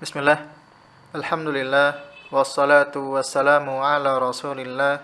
Bismillah, Alhamdulillah, wassalatu wassalamu ala rasulillah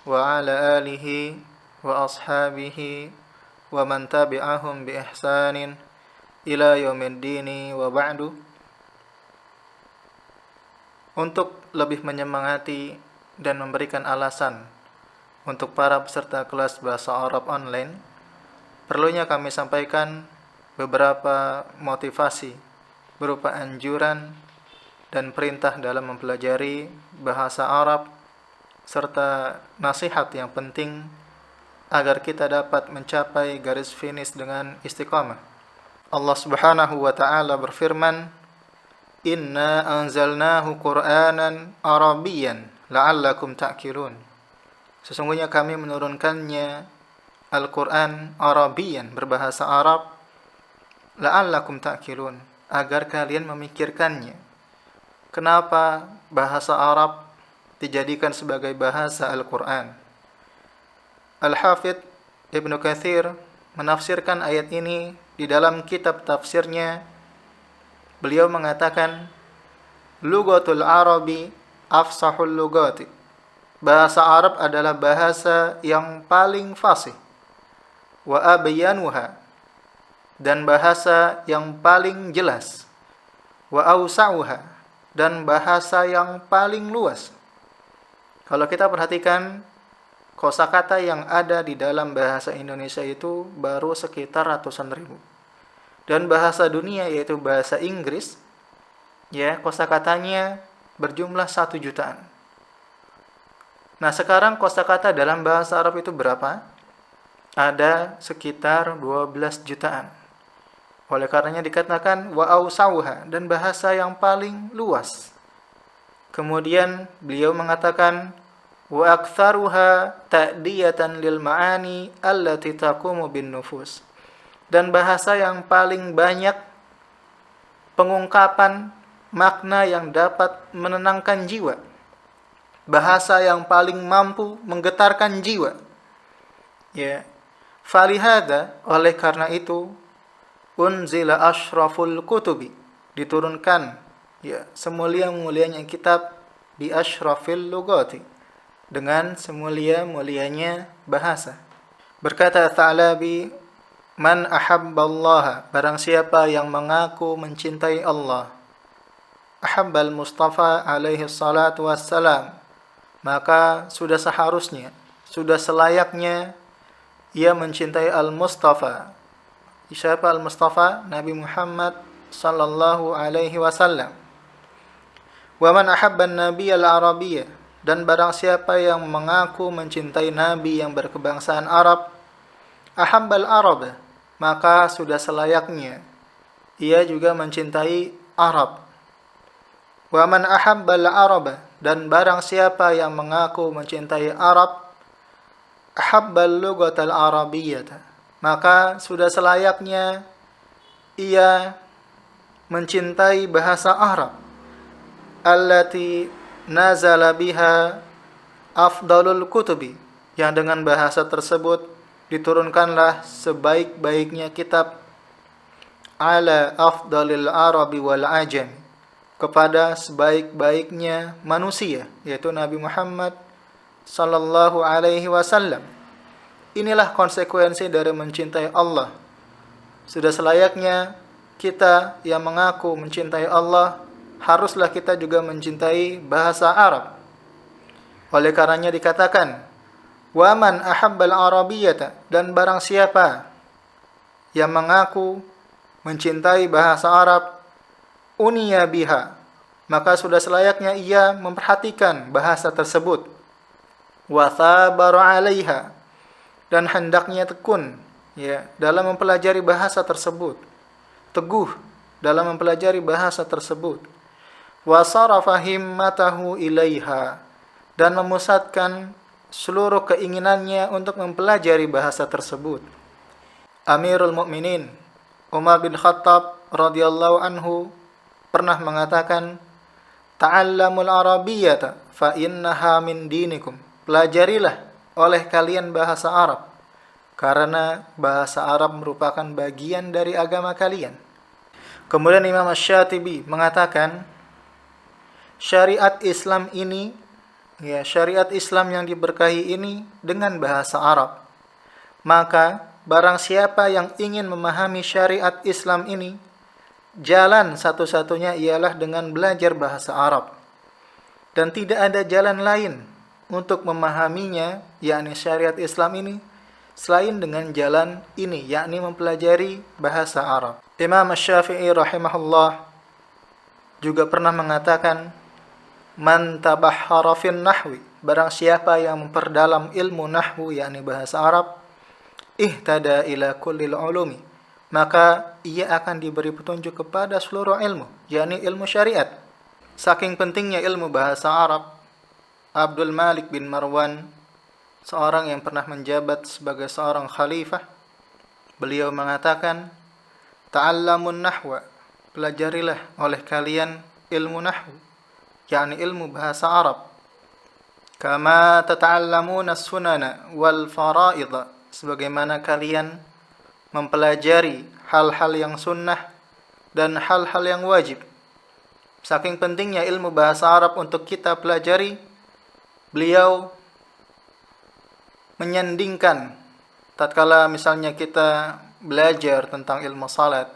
wa ala alihi wa ashabihi wa man tabi'ahum bi ihsanin ila yaumiddini wa ba'du. Untuk lebih menyemangati dan memberikan alasan untuk para peserta kelas bahasa Arab online, perlunya kami sampaikan beberapa motivasi berupa anjuran dan perintah dalam mempelajari bahasa Arab serta nasihat yang penting agar kita dapat mencapai garis finish dengan istiqamah. Allah Subhanahu wa taala berfirman, "Inna anzalnahu Qur'anan Arabiyyan la'allakum ta'qilun." Sesungguhnya kami menurunkannya Al-Qur'an Arabiyyan, berbahasa Arab, la'allakum ta'qilun, agar kalian memikirkannya. Kenapa bahasa Arab dijadikan sebagai bahasa Al-Quran? Al-Hafidh Ibnu Katsir menafsirkan ayat ini di dalam kitab tafsirnya. Beliau mengatakan, Lughatul Arabi afsahul lughati. Bahasa Arab adalah bahasa yang paling fasih. Wa abyanuha, dan bahasa yang paling jelas. Wa awsa'uha, dan bahasa yang paling luas. Kalau kita perhatikan, kosakata yang ada di dalam bahasa Indonesia itu baru sekitar ratusan ribu. Dan bahasa dunia, yaitu bahasa Inggris, kosakatanya berjumlah 1 jutaan. Nah, sekarang kosakata dalam bahasa Arab itu berapa? Ada sekitar 12 jutaan. Oleh karenanya dikatakan wa awsauha, dan bahasa yang paling luas. Kemudian beliau mengatakan wa aktsaruha ta'diyatan lil ma'ani allati taqumu bin nufus, dan bahasa yang paling banyak pengungkapan makna yang dapat menenangkan jiwa. Bahasa yang paling mampu menggetarkan jiwa. Falihada, oleh karena itu, unzila asyraful kutubi, diturunkan semulia-mulianya kitab, bi asyrafil lughati, dengan semulia-mulianya bahasa. Berkata Tha'labi, man ahabballaha, barang siapa yang mengaku mencintai Allah, ahabbal Mustafa alaihi salatu wassalam, maka sudah seharusnya, sudah selayaknya ia mencintai Al-Mustafa. Siapa Al-Mustafa? Nabi Muhammad sallallahu alaihi wasallam. Wa man ahabban nabiy al-arabiyyah, dan barang siapa yang mengaku mencintai nabi yang berkebangsaan Arab, ahabbal arab, maka sudah selayaknya ia juga mencintai Arab. Wa man ahabbal arab, dan barang siapa yang mengaku mencintai Arab, ahabbal lughatal arabiyyah, maka sudah selayaknya ia mencintai bahasa Arab, allati nazala biha afdalul kutubi, yang dengan bahasa tersebut diturunkanlah sebaik-baiknya kitab, ala afdalil arabi wal ajam, kepada sebaik-baiknya manusia, yaitu Nabi Muhammad sallallahu alaihi wasallam. Inilah konsekuensi dari mencintai Allah. Sudah selayaknya kita yang mengaku mencintai Allah, haruslah kita juga mencintai bahasa Arab. Oleh karenanya dikatakan, wa man ahabbal arabiyyata, dan barang siapa yang mengaku mencintai bahasa Arab, uniya biha, maka sudah selayaknya ia memperhatikan bahasa tersebut, wa thabara 'alaiha, dan hendaknya tekun dalam mempelajari bahasa tersebut, teguh dalam mempelajari bahasa tersebut, wa sarafa himmatahu ilaiha, dan memusatkan seluruh keinginannya untuk mempelajari bahasa tersebut. Amirul Mukminin Umar bin Khattab radhiyallahu anhu pernah mengatakan, ta'allamul arabiyyata fa innaha min dinikum, pelajarilah oleh kalian bahasa Arab, karena bahasa Arab merupakan bagian dari agama kalian. Kemudian Imam Asy-Syatibi mengatakan, syariat Islam ini, ya, syariat Islam yang diberkahi ini dengan bahasa Arab. Maka barang siapa yang ingin memahami syariat Islam ini, jalan satu-satunya ialah dengan belajar bahasa Arab. Dan tidak ada jalan lain untuk memahaminya, yakni syariat Islam ini, selain dengan jalan ini, yakni mempelajari bahasa Arab. Imam Asy-Syafi'i rahimahullah juga pernah mengatakan, man tabahhara fin nahwi, barang siapa yang memperdalam ilmu nahwu, yakni bahasa Arab, ihtada ila kullil ulumi, maka ia akan diberi petunjuk kepada seluruh ilmu, yakni ilmu syariat. Saking pentingnya ilmu bahasa Arab, Abdul Malik bin Marwan, seorang yang pernah menjabat sebagai seorang khalifah, beliau mengatakan, ta'allamun nahwa, pelajarilah oleh kalian ilmu nahwu, yakni ilmu bahasa Arab. Kama tata'allamuna sunana wal fara'idha, sebagaimana kalian mempelajari hal-hal yang sunnah dan hal-hal yang wajib. Saking pentingnya ilmu bahasa Arab untuk kita pelajari, beliau menyandingkan tatkala misalnya kita belajar tentang ilmu salat,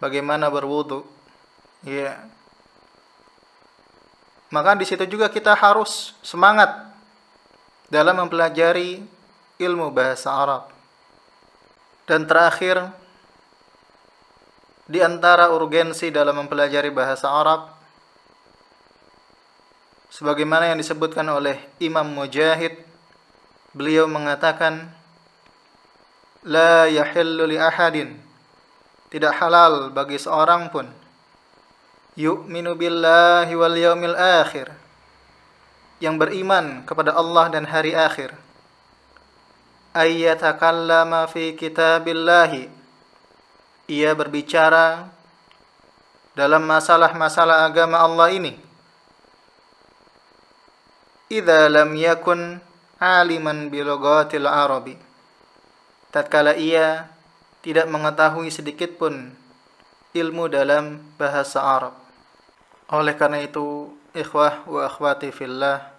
bagaimana berwudu, ya, maka di situ juga kita harus semangat dalam mempelajari ilmu bahasa Arab. Dan terakhir, di antara urgensi dalam mempelajari bahasa Arab, sebagaimana yang disebutkan oleh Imam Mujahid, beliau mengatakan, la yahillu li ahadin, tidak halal bagi seorang pun, yu'minu billahi wal yaumil akhir, yang beriman kepada Allah dan hari akhir, ayyatakallama fi kitabillahi, ia berbicara dalam masalah-masalah agama Allah ini, idza lam yakun aliman bilughatil arabi, tatkala ia tidak mengetahui sedikit pun ilmu dalam bahasa Arab. Oleh karena itu, ikhwah wa akhwati fillah,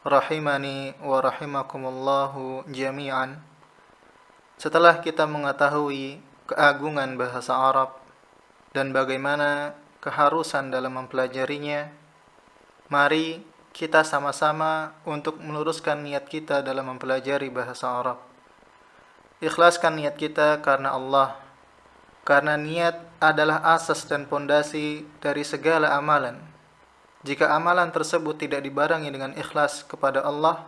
rahimani wa rahimakumullahu jami'an, setelah kita mengetahui keagungan bahasa Arab dan bagaimana keharusan dalam mempelajarinya, mari kita sama-sama untuk meluruskan niat kita dalam mempelajari bahasa Arab. Ikhlaskan niat kita karena Allah, karena niat adalah asas dan pondasi dari segala amalan. Jika amalan tersebut tidak dibarengi dengan ikhlas kepada Allah,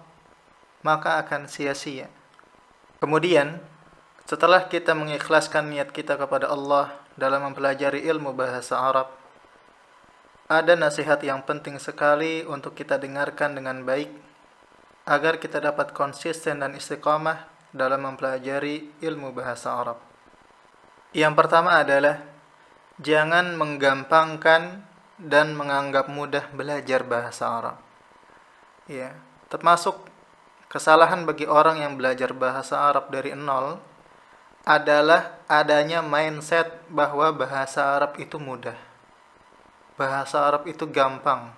maka akan sia-sia. Kemudian, setelah kita mengikhlaskan niat kita kepada Allah dalam mempelajari ilmu bahasa Arab, ada nasihat yang penting sekali untuk kita dengarkan dengan baik, agar kita dapat konsisten dan istiqamah dalam mempelajari ilmu bahasa Arab. Yang pertama adalah, jangan menggampangkan dan menganggap mudah belajar bahasa Arab. Ya, termasuk kesalahan bagi orang yang belajar bahasa Arab dari nol adalah adanya mindset bahwa bahasa Arab itu mudah. Bahasa Arab itu gampang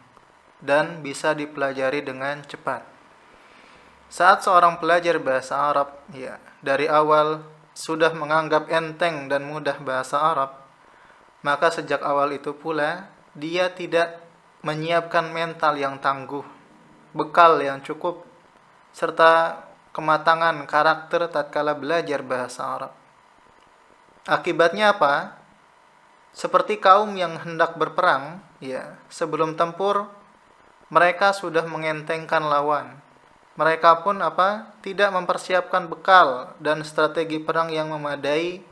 dan bisa dipelajari dengan cepat. Saat seorang pelajar bahasa Arab, ya, dari awal sudah menganggap enteng dan mudah bahasa Arab, maka sejak awal itu pula dia tidak menyiapkan mental yang tangguh, bekal yang cukup, serta kematangan karakter tatkala belajar bahasa Arab. Akibatnya apa? Seperti kaum yang hendak berperang, ya, sebelum tempur mereka sudah mengentengkan lawan. Mereka pun tidak mempersiapkan bekal dan strategi perang yang memadai,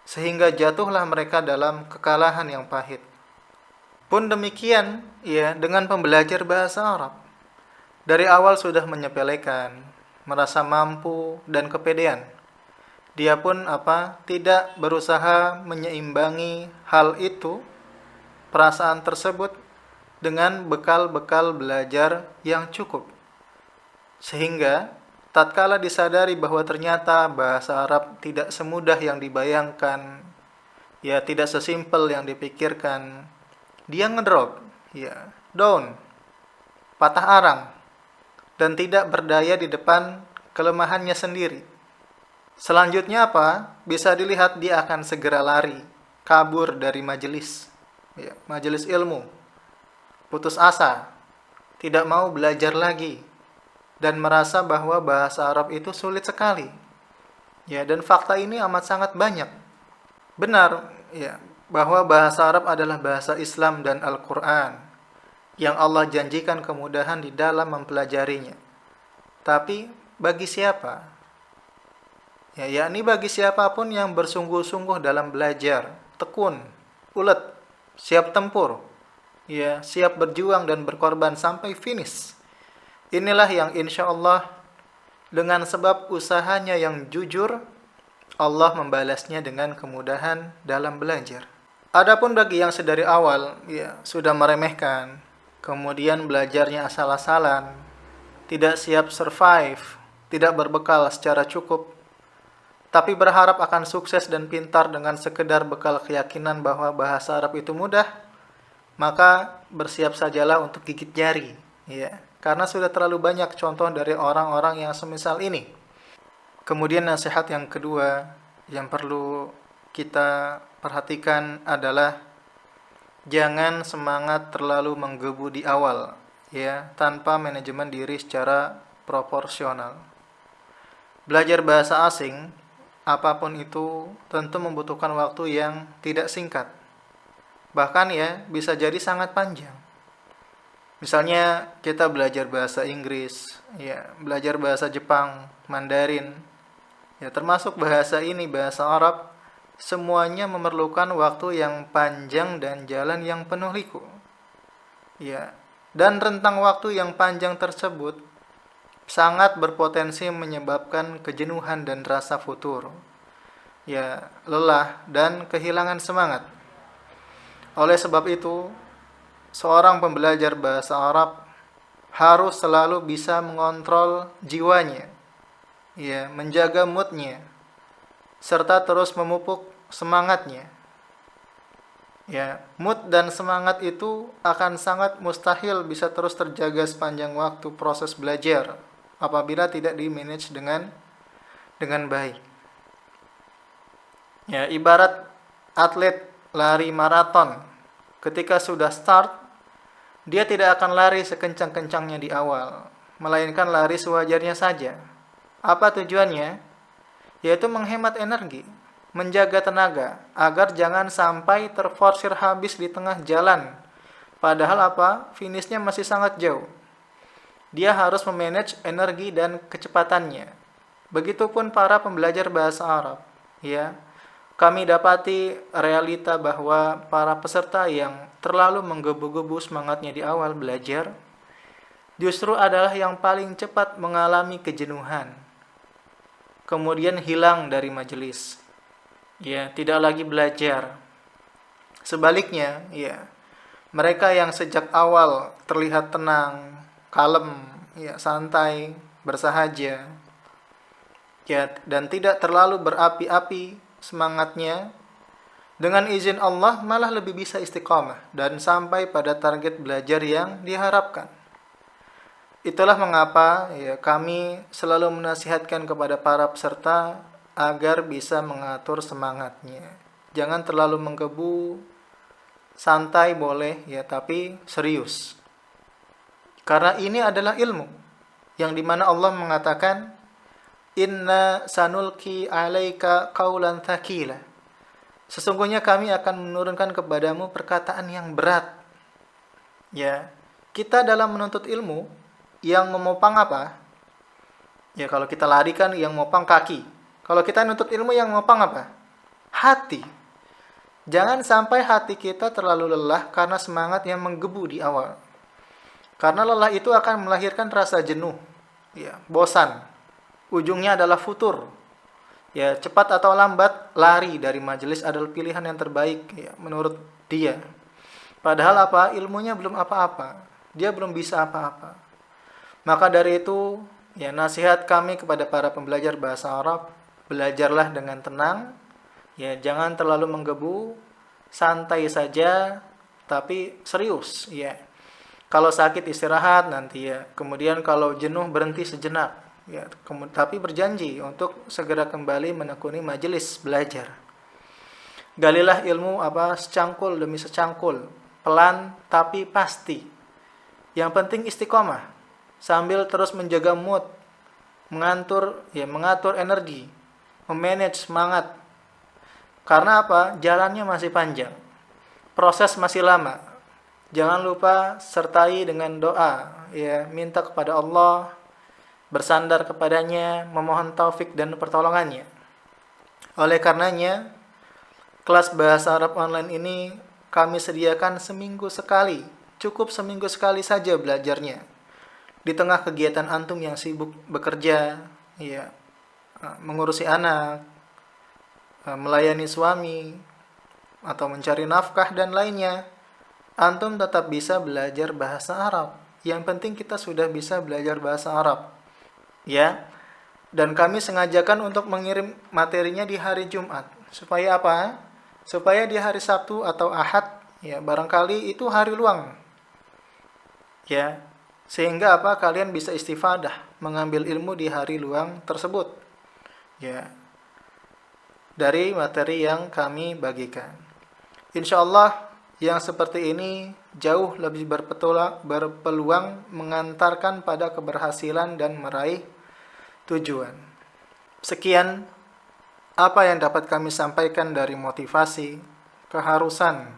sehingga jatuhlah mereka dalam kekalahan yang pahit. Pun demikian, ya, dengan pembelajar bahasa Arab. Dari awal sudah menyepelekan, merasa mampu dan kepedean. Dia pun tidak berusaha menyeimbangi hal itu, perasaan tersebut, dengan bekal-bekal belajar yang cukup. Sehingga tatkala disadari bahwa ternyata bahasa Arab tidak semudah yang dibayangkan, Ya, tidak sesimpel yang dipikirkan. Dia ngedrop, ya, down, patah arang, dan tidak berdaya di depan kelemahannya sendiri. Selanjutnya apa? Bisa dilihat dia akan segera lari, kabur dari majelis, ya, majelis ilmu, putus asa, tidak mau belajar lagi, dan merasa bahwa bahasa Arab itu sulit sekali. Ya, dan fakta ini amat sangat banyak. Benar, ya, bahwa bahasa Arab adalah bahasa Islam dan Al-Quran yang Allah janjikan kemudahan di dalam mempelajarinya. Tapi bagi siapa? Ya, yakni bagi siapapun yang bersungguh-sungguh dalam belajar, tekun, ulet, siap tempur, ya, siap berjuang dan berkorban sampai finish. Inilah yang insya Allah dengan sebab usahanya yang jujur, Allah membalasnya dengan kemudahan dalam belajar. Adapun bagi yang sedari awal, ya, sudah meremehkan, kemudian belajarnya asal-asalan, tidak siap survive, tidak berbekal secara cukup, tapi berharap akan sukses dan pintar dengan sekedar bekal keyakinan bahwa bahasa Arab itu mudah, maka bersiap sajalah untuk gigit jari, ya, karena sudah terlalu banyak contoh dari orang-orang yang semisal ini. Kemudian nasihat yang kedua yang perlu kita perhatikan adalah jangan semangat terlalu menggebu di awal, ya, tanpa manajemen diri secara proporsional. Belajar bahasa asing, apapun itu, tentu membutuhkan waktu yang tidak singkat. Bahkan ya, bisa jadi sangat panjang. Misalnya kita belajar bahasa Inggris, ya, belajar bahasa Jepang, Mandarin, ya, termasuk bahasa ini, bahasa Arab, semuanya memerlukan waktu yang panjang dan jalan yang penuh liku. Ya, dan rentang waktu yang panjang tersebut sangat berpotensi menyebabkan kejenuhan dan rasa futur. Ya, lelah dan kehilangan semangat. Oleh sebab itu, seorang pembelajar bahasa Arab harus selalu bisa mengontrol jiwanya, ya, menjaga moodnya, serta terus memupuk semangatnya. Ya, mood dan semangat itu akan sangat mustahil bisa terus terjaga sepanjang waktu proses belajar apabila tidak di-manage dengan baik. Ya, ibarat atlet lari maraton, ketika sudah start, dia tidak akan lari sekencang-kencangnya di awal, melainkan lari sewajarnya saja. Apa tujuannya? Yaitu menghemat energi, menjaga tenaga, agar jangan sampai terforsir habis di tengah jalan. Padahal apa? Finishnya masih sangat jauh. Dia harus memanage energi dan kecepatannya. Begitupun para pembelajar bahasa Arab. Ya, kami dapati realita bahwa para peserta yang terlalu menggebu-gebu semangatnya di awal belajar, justru adalah yang paling cepat mengalami kejenuhan, kemudian hilang dari majelis, ya, tidak lagi belajar. Sebaliknya, ya, mereka yang sejak awal terlihat tenang, kalem, ya, santai, bersahaja, ya, dan tidak terlalu berapi-api semangatnya, dengan izin Allah malah lebih bisa istiqamah dan sampai pada target belajar yang diharapkan. Itulah mengapa, ya, kami selalu menasihatkan kepada para peserta agar bisa mengatur semangatnya. Jangan terlalu menggebu, santai boleh, ya, tapi serius. Karena ini adalah ilmu yang dimana Allah mengatakan, Inna sanulki alaika qaulan thaqila. Sesungguhnya kami akan menurunkan kepadamu perkataan yang berat. Ya, kita dalam menuntut ilmu yang memopang apa? Ya, kalau kita lari kan yang memopang kaki. Kalau kita menuntut ilmu yang memopang apa? Hati. Jangan sampai hati kita terlalu lelah karena semangat yang menggebu di awal. Karena lelah itu akan melahirkan rasa jenuh, ya, bosan. Ujungnya adalah futur. Ya, cepat atau lambat lari dari majelis adalah pilihan yang terbaik, ya, menurut dia. Padahal apa? Ilmunya belum apa-apa. Dia belum bisa apa-apa. Maka dari itu, ya, nasihat kami kepada para pembelajar bahasa Arab, belajarlah dengan tenang, Ya, jangan terlalu menggebu, santai saja tapi serius, ya. Kalau sakit istirahat nanti ya. Kemudian kalau jenuh berhenti sejenak, ya. Tapi berjanji untuk segera kembali menekuni majelis belajar. Galilah ilmu secangkul demi secangkul, pelan tapi pasti. Yang penting istiqomah sambil terus menjaga mood, mengatur energi, memanage semangat. Karena apa? Jalannya masih panjang. Proses masih lama. Jangan lupa sertai dengan doa, ya, minta kepada Allah, bersandar kepadanya, memohon taufik dan pertolongannya. Oleh karenanya, kelas bahasa Arab online ini kami sediakan seminggu sekali. Cukup seminggu sekali saja belajarnya. Di tengah kegiatan antum yang sibuk bekerja, ya, mengurusi anak, melayani suami, atau mencari nafkah dan lainnya, antum tetap bisa belajar bahasa Arab. Yang penting kita sudah bisa belajar bahasa Arab. Ya. Dan kami sengajakan untuk mengirim materinya di hari Jumat. Supaya apa? Supaya di hari Sabtu atau Ahad, ya, barangkali itu hari luang. Ya. Sehingga kalian bisa istifadah mengambil ilmu di hari luang tersebut. Ya. Dari materi yang kami bagikan. Insyaallah yang seperti ini jauh lebih berpeluang mengantarkan pada keberhasilan dan meraih tujuan. Sekian apa yang dapat kami sampaikan dari motivasi, keharusan,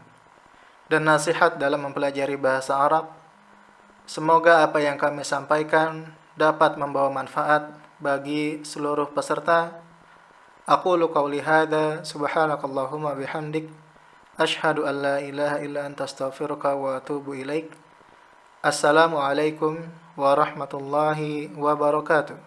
dan nasihat dalam mempelajari bahasa Arab. Semoga apa yang kami sampaikan dapat membawa manfaat bagi seluruh peserta. Aqulu qawli hadza subhanakallahumma bihamdik asyhadu an la ilaha illa anta astaghfiruka wa atubu ilaik. Assalamualaikum warahmatullahi wabarakatuh.